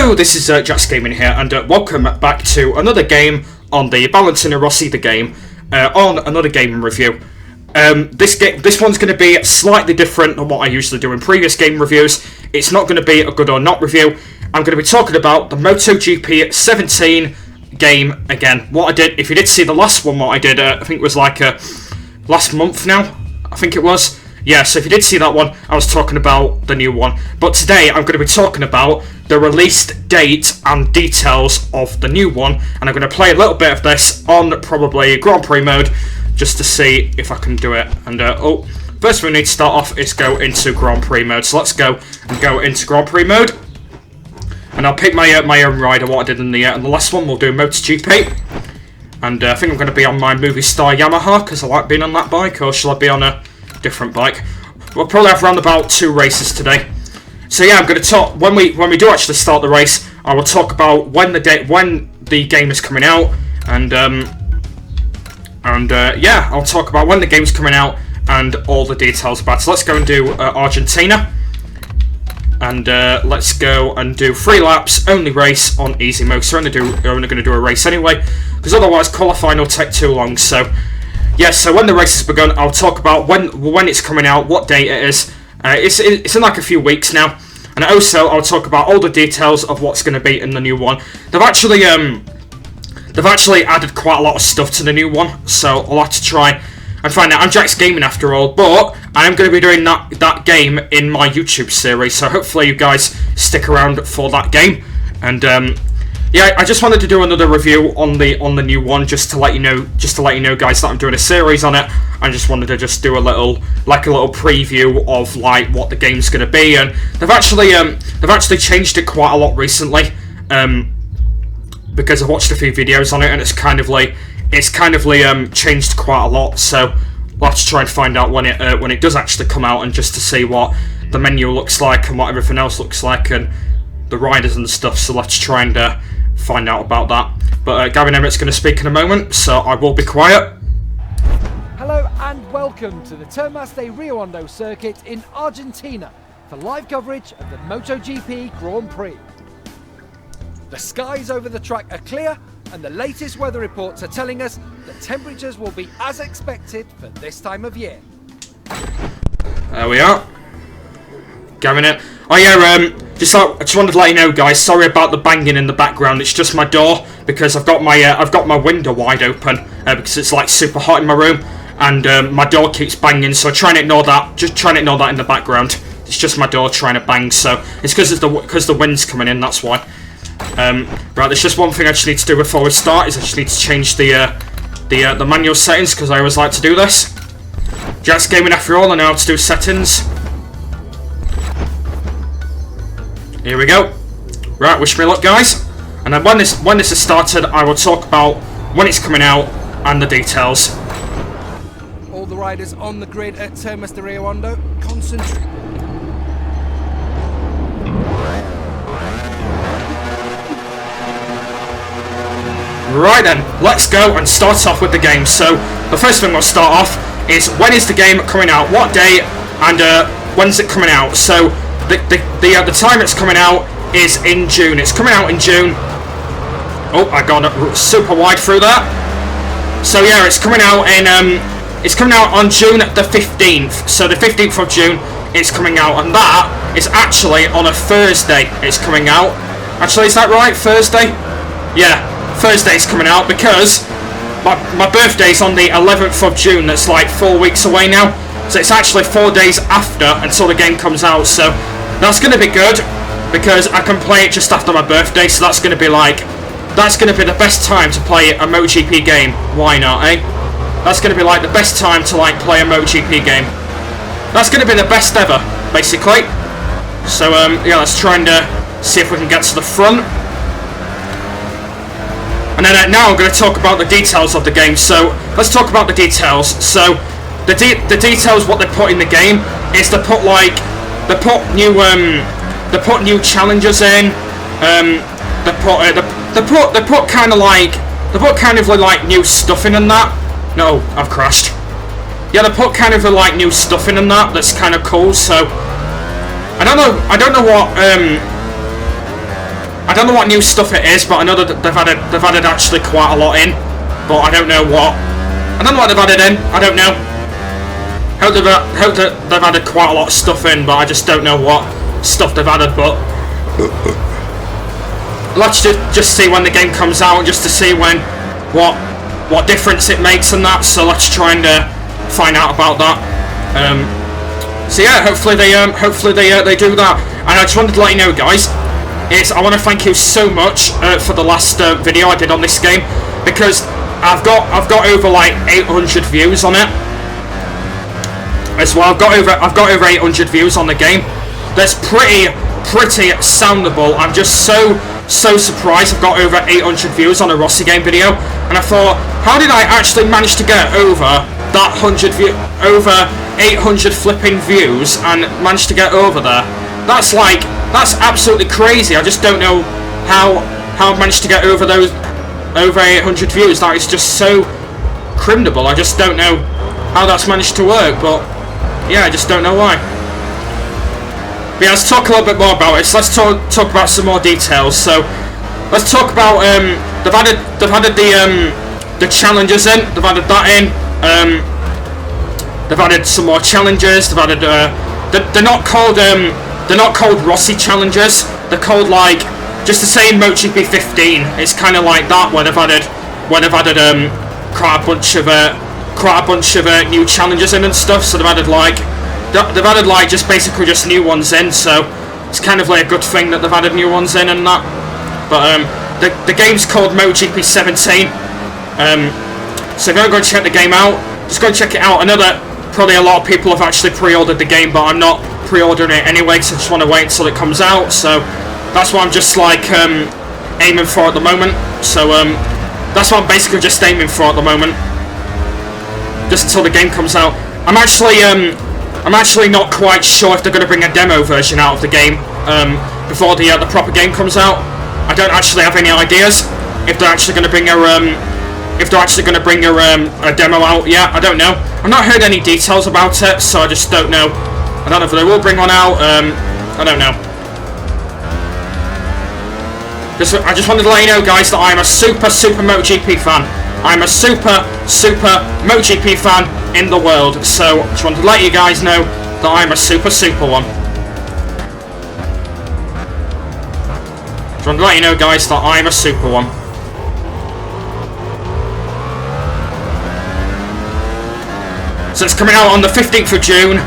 Hello, this is Jax Gaming here, and welcome back to another game on the Valentino Rossi the game, on another game review. This one's going to be slightly different than what I usually do in previous game reviews. It's not going to be a good or not review. I'm going to be talking about the MotoGP 17 game again. What I did, if you did see the last one, what I did, I think it was like last month now, I think it was. Yeah, so if you did see that one, I was talking about the new one. But today, I'm going to be talking about the release date and details of the new one. And I'm going to play a little bit of this on probably Grand Prix mode, just to see if I can do it. And, first thing we need to start off is go into Grand Prix mode. So let's go into Grand Prix mode. And I'll pick my own rider, what I did in the last one. We'll do MotoGP. And I think I'm going to be on my movie star Yamaha, because I like being on that bike. Or shall I be on a different bike? We'll probably have around about 2 races today. So yeah, I'm going to talk when we do actually start the race. I will talk about when the game is coming out, and yeah, I'll talk about when the game's coming out and all the details about it. So let's go and do Argentina, and let's go and do 3 laps, only race on easy mode. So we're only going to do a race anyway, because otherwise qualifying will take too long. So yeah, so when the race has begun, I'll talk about when it's coming out, what date it is. It's in like a few weeks now, and also I'll talk about all the details of what's going to be in the new one. They've actually added quite a lot of stuff to the new one, so I'll have to try and find out. I'm Jax Gaming after all, but I am going to be doing that game in my YouTube series, so hopefully you guys stick around for that game. And yeah, I just wanted to do another review on the new one, just to let you know, guys, that I'm doing a series on it. I just wanted to just do a little preview of like what the game's going to be, and they've actually changed it quite a lot recently, because I watched a few videos on it, and it's kind of changed quite a lot. So we'll have to try and find out when it does actually come out, and just to see what the menu looks like and what everything else looks like, and the riders and stuff. So let's try and find out about that. But Gavin Emmett's going to speak in a moment, so I will be quiet. Hello and welcome to the Termas de Rio Hondo circuit in Argentina for live coverage of the MotoGP Grand Prix. The skies over the track are clear, and the latest weather reports are telling us that temperatures will be as expected for this time of year. There we are. Gavin Emmett. Oh yeah, I just wanted to let you know, guys. Sorry about the banging in the background. It's just my door, because I've got my window wide open because it's like super hot in my room, and my door keeps banging. So try and ignore that. Just try and ignore that in the background. It's just my door trying to bang. So it's because the wind's coming in. That's why. Right, there's just one thing I just need to do before we start. Is I just need to change the manual settings, because I always like to do this. Jax Gaming after all, I know how to do settings. Here we go. Right, wish me luck, guys. And then when this is started, I will talk about when it's coming out and the details. All the riders on the grid at Termas de Rio Hondo, concentrate. Right then, let's go and start off with the game. So the first thing we'll start off is when is the game coming out, what day, and when's it coming out. So the time it's coming out is in June. It's coming out in June. Oh, I got it super wide through that. So yeah, it's coming out on June the 15th. So the 15th of June it's coming out, and that is actually on a Thursday. It's coming out. Actually, is that right? Thursday? Yeah, Thursday's coming out, because my birthday's on the 11th of June. That's like 4 weeks away now. So it's actually 4 days after until the game comes out. So that's going to be good, because I can play it just after my birthday. So that's going to be the best time to play a MotoGP game. Why not, eh? That's going to be like the best time to like play a MotoGP game. That's going to be the best ever, basically. So yeah, let's try and see if we can get to the front. And then now I'm going to talk about the details of the game. So let's talk about the details. So the details, what they put in the game is they put new challenges in. They put kind of like new stuff in and that. No, I've crashed. Yeah, they put kind of like new stuff in and that. That's kind of cool. So I don't know what I don't know what new stuff it is, but I know that they've added actually quite a lot in, but I don't know what. I don't know what they've added in. I don't know. Hope they've added quite a lot of stuff in, but I just don't know what stuff they've added. But let's just see when the game comes out, just to see what difference it makes and that. So let's try and find out about that. So yeah, hopefully they do that. And I just wanted to let you know, guys, I want to thank you so much for the last video I did on this game, because I've got over like 800 views on it as well. I've got over 800 views on the game. That's pretty soundable. I'm just so surprised I've got over 800 views on a Rossi game video, and I thought, how did I actually manage to get over that over 800 flipping views and manage to get over there? That's absolutely crazy. I just don't know how I managed to get over 800 views. That is just so criminal. I just don't know how that's managed to work, but yeah, I just don't know why. But yeah, let's talk a little bit more about it. So let's talk about some more details. So let's talk about they've added the challenges in. They've added that in. They've added some more challenges. They've added they're not called Rossi challenges. They're called like just the same MotoGP 15. It's kind of like that, where they've added quite a bunch of new challenges in and stuff. So they've added like just basically just new ones in. So it's kind of like a good thing that they've added new ones in and that. But the game's called MotoGP 17. So if you're going to check the game out, just go and check it out. I know that probably a lot of people have actually pre-ordered the game, but I'm not pre-ordering it anyway, because I just want to wait until it comes out. So that's what I'm just like aiming for at the moment. So that's what I'm basically just aiming for at the moment, just until the game comes out. I'm actually not quite sure if they're going to bring a demo version out of the game before the proper game comes out. I don't actually have any ideas if they're actually going to bring a demo out yet. I don't know. I've not heard any details about it, so I just don't know. I don't know if they will bring one out. I don't know. I just wanted to let you know, guys, that I'm a super MotoGP fan. I'm a super MotoGP fan in the world. So just wanted to let you guys know that I'm a super one. Just wanted to let you know, guys, that I'm a super one. So it's coming out on the 15th of June.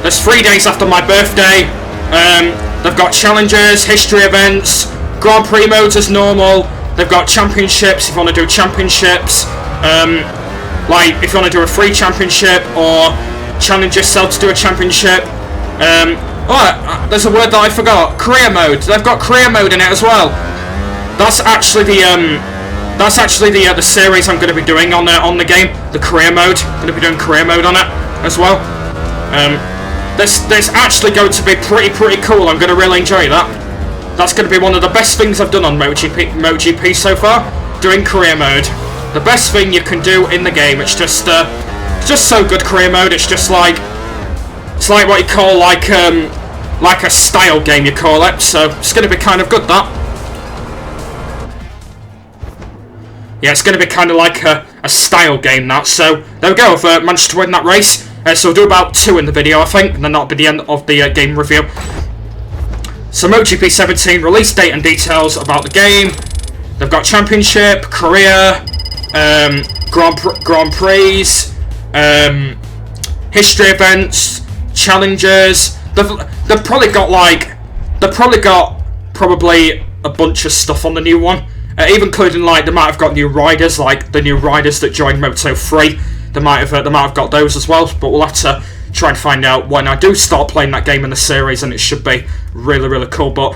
There's 3 days after my birthday. They've got challenges, history events, Grand Prix modes as normal. They've got championships if you want to do championships. Like if you want to do a free championship or challenge yourself to do a championship. There's a word that I forgot. Career mode. They've got career mode in it as well. That's actually the series I'm going to be doing on the game. The career mode. I'm going to be doing career mode on it as well. This actually going to be pretty cool. I'm going to really enjoy that. That's going to be one of the best things I've done on MotoGP so far. Doing career mode, the best thing you can do in the game. It's just so good. Career mode. It's like what you call like a style game, you call it. So it's going to be kind of good, that. Yeah, it's going to be kind of like a style game, that. So there we go. I've managed to win that race. So we'll do about 2 in the video, I think, and then that'll be the end of the game review. So MotoGP 17, release date and details about the game. They've got championship, career, Grand Prix, history events, challenges. They've probably got a bunch of stuff on the new one, even including like they might have got new riders, like the new riders that joined Moto 3. They might have got those as well, but we'll have to try and find out when I do start playing that game in the series, and it should be really cool. But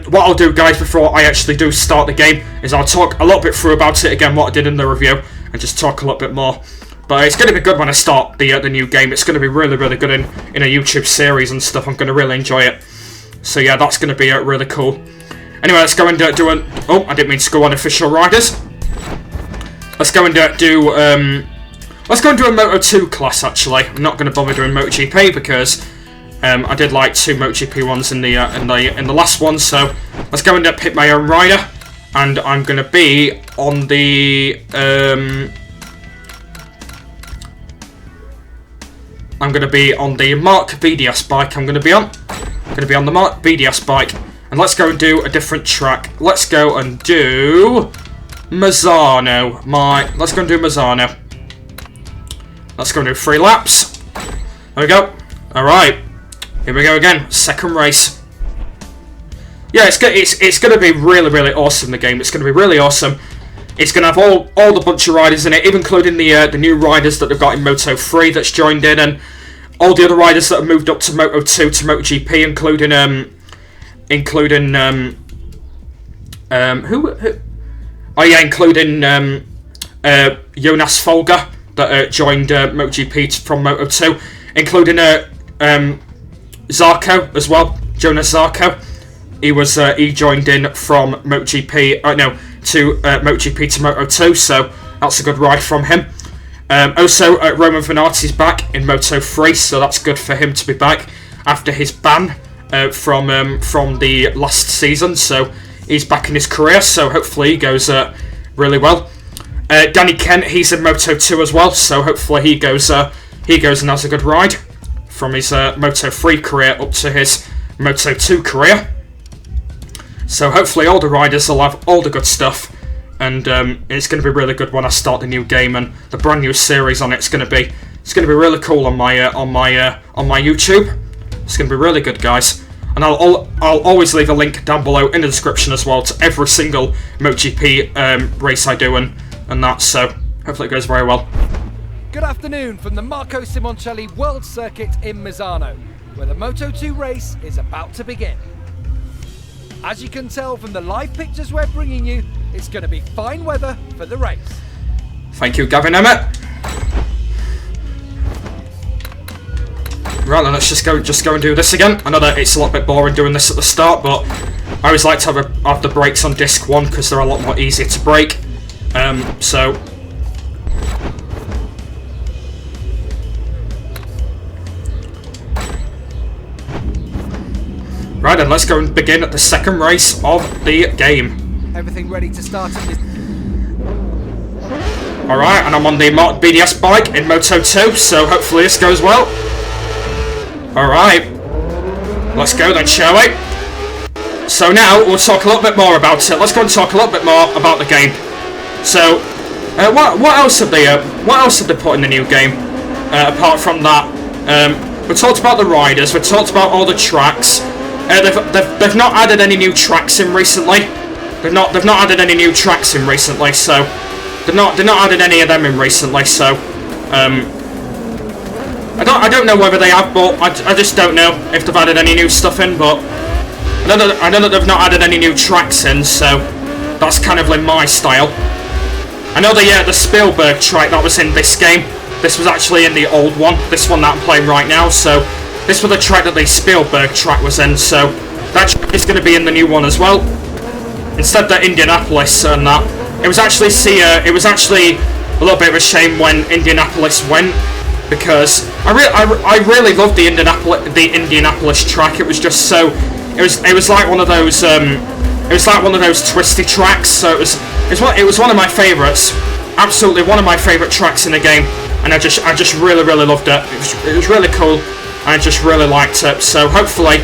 what I'll do, guys, before I actually do start the game is I'll talk a little bit through about it again, what I did in the review, and just talk a little bit more. But it's going to be good when I start the new game. It's going to be really good in a YouTube series and stuff. I'm going to really enjoy it. So yeah, that's going to be really cool. Anyway, let's go and do an... Oh, I didn't mean to go on official riders. Let's go and do... Let's go and do a Moto2 class, actually. I'm not going to bother doing MotoGP because I did like 2 MotoGP ones in the last one, so let's go and pick my own rider, and I'm gonna be on the Mark BDS bike. I'm gonna be on the Mark BDS bike, and let's go and do a different track. Let's go and do Mazzano. Let's go and do Mazzano. Let's go and do 3 laps. There we go. All right. Here we go again, second race. Yeah, it's going to be really, really awesome, the game. It's going to be really awesome. It's going to have all the bunch of riders in it, even including the new riders that they've got in Moto 3 that's joined in, and all the other riders that have moved up to Moto 2 to MotoGP, including Jonas Folger that joined MotoGP from Moto 2, including Zarco as well, Jonas Zarco. He joined in from MotoGP, to MotoGP to Moto 2, so that's a good ride from him. Also, Roman Venati's back in Moto 3, so that's good for him to be back after his ban from the last season. So he's back in his career, so hopefully he goes really well. Danny Kent, he's in Moto 2 as well, so hopefully he goes and has a good ride from his Moto 3 career up to his Moto 2 career. So hopefully all the riders will have all the good stuff, and it's going to be really good when I start the new game, and the brand new series on it's going to be really cool on my YouTube. It's going to be really good, guys. And I'll always leave a link down below in the description as well to every single MotoGP race I do and that. So hopefully it goes very well. Good afternoon from the Marco Simoncelli World Circuit in Misano, where the Moto 2 race is about to begin. As you can tell from the live pictures we're bringing you, it's going to be fine weather for the race. Thank you, Gavin Emmett. Right, then let's just go and do this again. I know that it's a little bit boring doing this at the start, but I always like to have the brakes on disc 1 because they're a lot more easier to brake. So. Right, then let's go and begin the second race of the game. Everything ready to start in this. Alright, and I'm on the Mark BDS bike in Moto 2, so hopefully this goes well. Alright, let's go then, shall we? So now we'll talk a little bit more about it. Let's go and talk a little bit more about the game. So, what else have they put in the new game apart from that? We talked about the riders. We talked about all the tracks. They've not added any new tracks in recently. They've not added any new tracks in recently. So they've not added any of them in recently. So I don't know whether they have, but I just don't know if they've added any new stuff in. But I know that they've not added any new tracks in. So that's kind of like my style. I know the Spielberg track that was in this game. This was actually in the old one. This one that I'm playing right now. So. This was the track that the Spielberg track was in, so that track is going to be in the new one as well. Instead of Indianapolis and that, it was actually a little bit of a shame when Indianapolis went, because I really loved the Indianapolis track. It was just so it was like one of those twisty tracks. So it was one of my favourites, absolutely one of my favourite tracks in the game, and I just really loved it. It was really cool. I just really liked it, so hopefully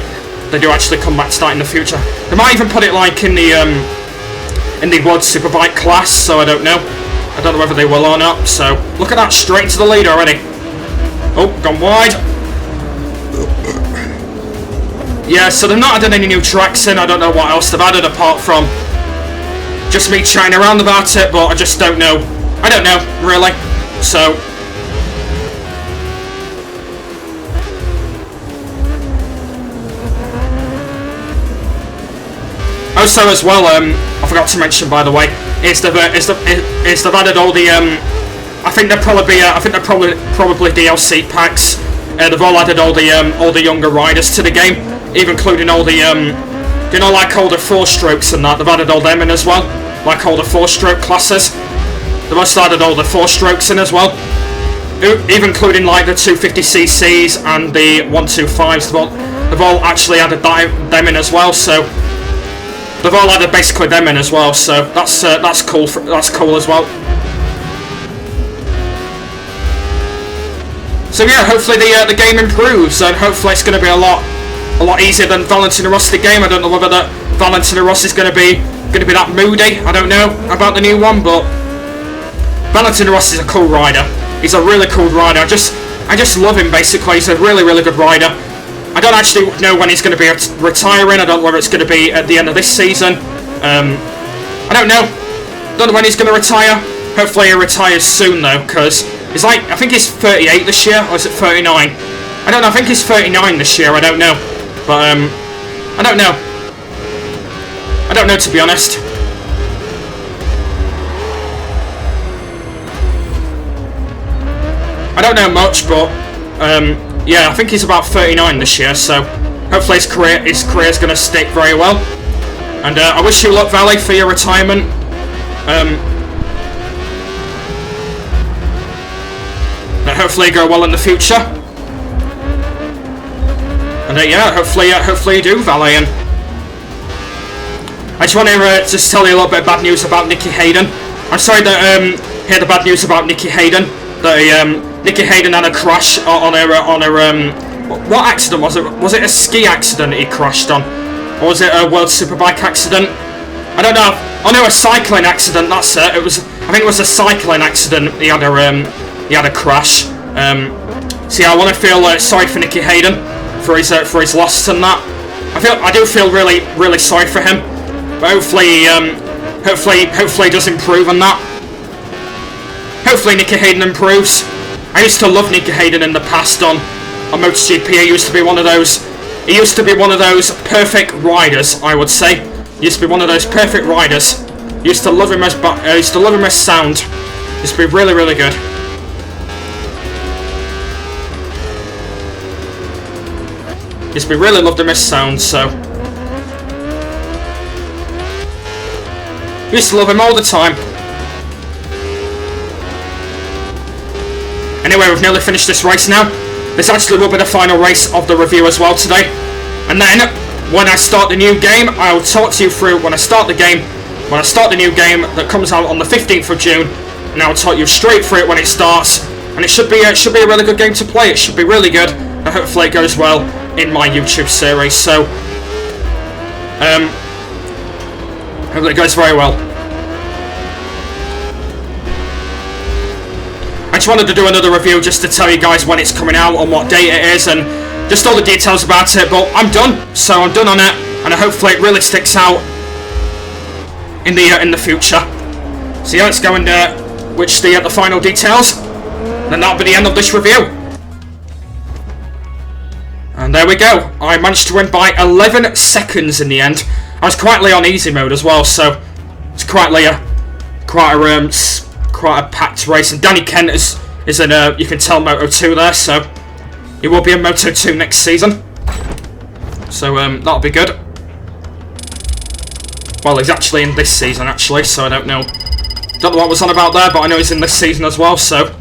they do actually come back to that in the future. They might even put it like in the World Superbike class, so I don't know whether they will or not. So look at that, straight to the lead already. Oh, gone wide. Yeah, so they've not added any new tracks in. I don't know what else they've added apart from just me chatting around about it, but I just don't know. I don't know really. So. Also, as well, I forgot to mention, by the way, is they've added all the I think they're probably DLC packs. They've all added all the younger riders to the game, even including all the like all the 4-strokes and that. They've added all them in as well, like all the 4-stroke classes. They've also added all the 4-strokes in as well. even including like the 250cc's and the 125s, they've all actually added them in as well. So they've all added basically them in as well. So that's cool. That's cool as well. So yeah, hopefully the game improves, and hopefully it's going to be a lot easier than Valentino Rossi the game. I don't know whether that Valentino Rossi is going to be that moody. I don't know about the new one, but Valentino Rossi is a cool rider. He's a really cool rider. I just love him basically. He's a really good rider. I don't actually know when he's going to be retiring. I don't know whether it's going to be at the end of this season. I don't know. Don't know when he's going to retire. Hopefully he retires soon though, because he's like, I think he's 38 this year, or is it 39? I don't know. I think he's 39 this year. I don't know, but I don't know. I don't know, to be honest. I don't know much, but yeah, I think he's about 39 this year. So hopefully his career's going to stick very well. And I wish you luck, Valley, for your retirement. Hopefully go well in the future. And yeah, hopefully you do, Valley. And I just want to just tell you a little bit of bad news about Nicky Hayden. I'm sorry to hear the bad news about Nicky Hayden. That Nicky Hayden had a crash on her what accident was it? Was it a ski accident he crashed on, or was it a World Superbike accident? I don't know. I know a cycling accident. That's it. I think it was a cycling accident. He had a crash. So yeah, I want to feel sorry for Nicky Hayden for his loss and that. I do feel really sorry for him. But hopefully he does improve on that. Hopefully Nicky Hayden improves. I used to love Nicky Hayden in the past on MotoGP. He used to be one of those perfect riders, I would say. He used to be one of those perfect riders. Used to love him as sound. Used to be really good. Used to be really loved him as sound, so used to love him all the time. Anyway, we've nearly finished this race now. This actually will be the final race of the review as well today. And then, when I start the new game, I'll talk to you through when I start the new game that comes out on the 15th of June, and I'll talk you straight through it when it starts. And it should be a really good game to play. It should be really good, and hopefully it goes well in my YouTube series. So, hopefully it goes very well. I just wanted to do another review just to tell you guys when it's coming out, on what date it is, and just all the details about it. But I'm done, so I'm done on it, and hopefully it really sticks out in the future. So yeah, let's go and which the final details, and then that'll be the end of this review. And there we go. I managed to win by 11 seconds in the end. I was quietly on easy mode as well, so it's quite a packed race. And Danny Kent is in you can tell Moto2 there, so he will be in Moto2 next season. So that'll be good. Well, he's actually in this season actually, so I don't know what was on about there, but I know he's in this season as well. So,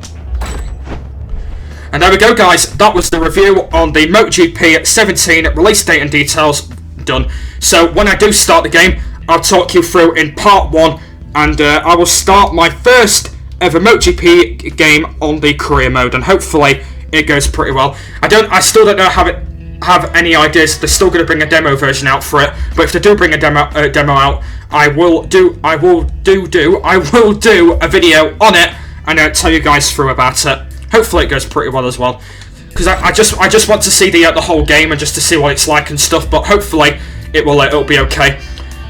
and there we go, guys. That was the review on the MotoGP 17 release date and details done. So when I do start the game, I'll talk you through in part 1, and I will start my first ever MotoGP game on the career mode, and hopefully it goes pretty well. I still don't know have any ideas. They're still going to bring a demo version out for it, but if they do bring a demo out, I will do a video on it and I'll tell you guys through about it. Hopefully it goes pretty well as well, because I just want to see the whole game and just to see what it's like and stuff. But hopefully it'll be okay.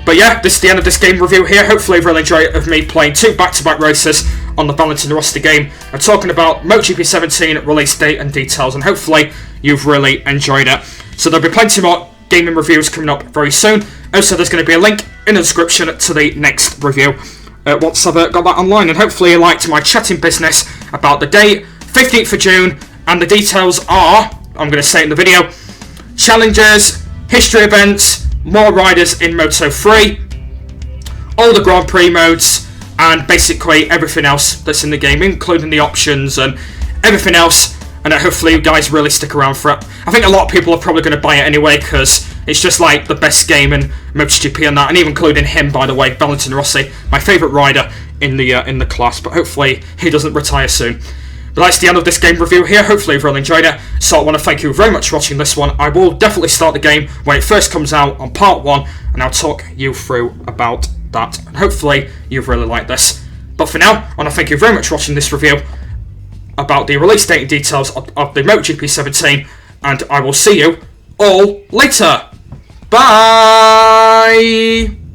But yeah, this is the end of this game review here. Hopefully you've really enjoyed it of me playing 2 back-to-back races on the Valentino Rossi game and talking about MotoGP 17 release date and details, and hopefully you've really enjoyed it. So there'll be plenty more gaming reviews coming up very soon. Also, there's going to be a link in the description to the next review once I've got that online. And hopefully you liked my chatting business about the date, 15th of June, and the details are, I'm going to say it in the video, challenges, history events, more riders in Moto3, all the Grand Prix modes, and basically everything else that's in the game, including the options and everything else, and hopefully you guys really stick around for it. I think a lot of people are probably going to buy it anyway, because it's just like the best game in MotoGP and that, and even including him, by the way, Valentino Rossi, my favourite rider in the class, but hopefully he doesn't retire soon. But that's the end of this game review here. Hopefully you've really enjoyed it. So I want to thank you very much for watching this one. I will definitely start the game when it first comes out on part 1, and I'll talk you through about that. And hopefully you've really liked this. But for now, I want to thank you very much for watching this review about the release date and details of the MotoGP 17, and I will see you all later. Bye!